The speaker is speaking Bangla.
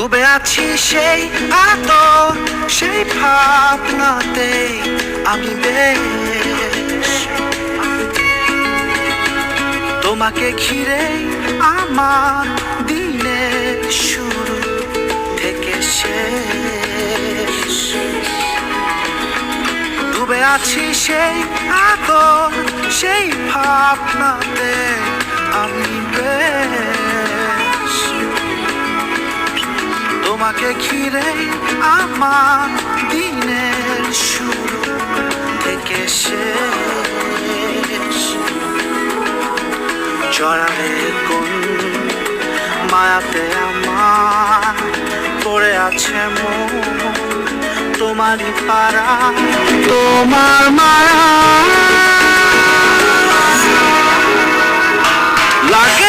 ডুবে আছি সেই আদর সেই ভাবনাতে আমি বেশ তোমাকে ঘিরে আমার দিনের শুরু থেকে শেষ ডুবে আছি সেই আদর সেই ভাবনাতে আমি বেশ তোমাকে ঘিরে আমার দিনের শুরু থেকে শেষ জড়ালে কোন মায়াতে আমার পড়ে আছে মন তোমারই পারা তোমার মায়া লাগে